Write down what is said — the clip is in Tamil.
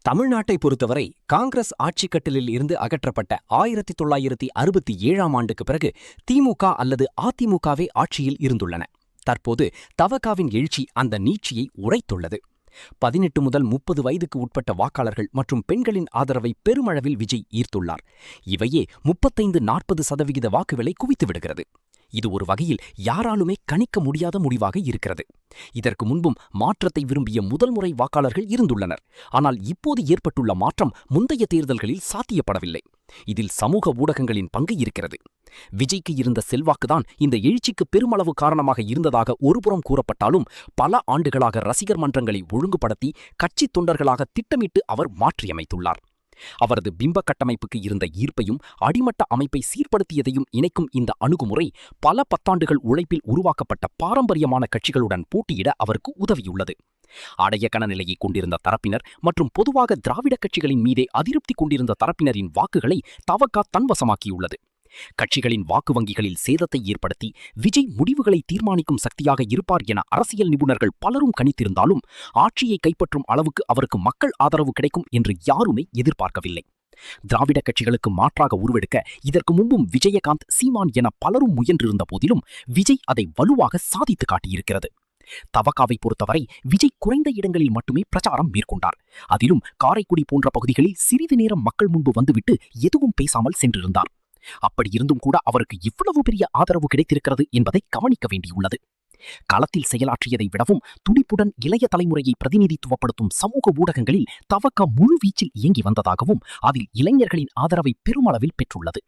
தமிழ்நாட்டை பொறுத்தவரை காங்கிரஸ் ஆட்சிக்கட்டிலில் இருந்து அகற்றப்பட்ட 1967ஆம் ஆண்டுக்கு பிறகு திமுக அல்லது அதிமுகவே ஆட்சியில் இருந்துள்ளன. தற்போது தவகாவின் எழுச்சி அந்த நீட்சியை உடைத்துள்ளது. 18 முதல் 30 வயதுக்கு உட்பட்ட வாக்காளர்கள் மற்றும் பெண்களின் ஆதரவை பெருமளவில் விஜய் ஈர்த்துள்ளார். இவையே 35-40% வாக்குகளை குவித்துவிடுகிறது. இது ஒரு வகையில் யாராலுமே கணிக்க முடியாத முடிவாக இருக்கிறது. இதற்கு முன்பும் மாற்றத்தை விரும்பிய முதல் முறை வாக்காளர்கள் இருந்துள்ளனர். ஆனால் இப்போது ஏற்பட்டுள்ள மாற்றம் முந்தைய தேர்தல்களில் சாத்தியப்படவில்லை. இதில் சமூக ஊடகங்களின் பங்கு இருக்கிறது. விஜய்க்கு இருந்த செல்வாக்குதான் இந்த எழுச்சிக்கு பெருமளவு காரணமாக இருந்ததாக ஒருபுறம் கூறப்பட்டாலும், பல ஆண்டுகளாக ரசிகர் மன்றங்களை ஒழுங்குபடுத்தி கட்சி தொண்டர்களாக திட்டமிட்டு அவர் மாற்றியமைத்துள்ளார். அவரது பிம்ப கட்டமைப்புக்கு இருந்த ஈர்ப்பையும் அடிமட்ட அமைப்பை சீர்படுத்தியதையும் இணைக்கும் இந்த அணுகுமுறை பல பத்தாண்டுகள் உழைப்பில் உருவாக்கப்பட்ட பாரம்பரியமான கட்சிகளுடன் போட்டியிட அவருக்கு உதவியுள்ளது. அடையக்கன நிலையை கொண்டிருந்த தரப்பினர் மற்றும் பொதுவாக திராவிட கட்சிகளின் மீதே அதிருப்தி கொண்டிருந்த தரப்பினரின் வாக்குகளை தவக தன்வசமாக்கியுள்ளது. கட்சிகளின் வாக்கு வங்கிகளில் சேதத்தை ஏற்படுத்தி விஜய் முடிவுகளை தீர்மானிக்கும் சக்தியாக இருப்பார் என அரசியல் நிபுணர்கள் பலரும் கணித்திருந்தாலும், ஆட்சியை கைப்பற்றும் அளவுக்கு அவருக்கு மக்கள் ஆதரவு கிடைக்கும் என்று யாருமே எதிர்பார்க்கவில்லை. திராவிட கட்சிகளுக்கு மாற்றாக உருவெடுக்க இதற்கு முன்பும் விஜயகாந்த், சீமான் என பலரும் முயன்றிருந்த போதிலும் விஜய் அதை வலுவாக சாதித்து காட்டியிருக்கிறது. தவகாவை பொறுத்தவரை விஜய் குறைந்த இடங்களில் மட்டுமே பிரச்சாரம் மேற்கொண்டார். அதிலும் காரைக்குடி போன்ற பகுதிகளில் சிறிது நேரம் மக்கள் முன்பு வந்துவிட்டு எதுவும் பேசாமல் சென்றிருந்தார். அப்படி இருந்தும் கூட அவருக்கு இவ்வளவு பெரிய ஆதரவு கிடைத்திருக்கிறது என்பதை கவனிக்க வேண்டியுள்ளது. களத்தில் செயலாற்றியதை விடவும் துடிப்புடன் இளைய தலைமுறையை பிரதிநிதித்துவப்படுத்தும் சமூக ஊடகங்களில் தவக முழு வீச்சில் இயங்கி வந்ததாகவும் அதில் இளைஞர்களின் ஆதரவை பெருமளவில் பெற்றுள்ளது.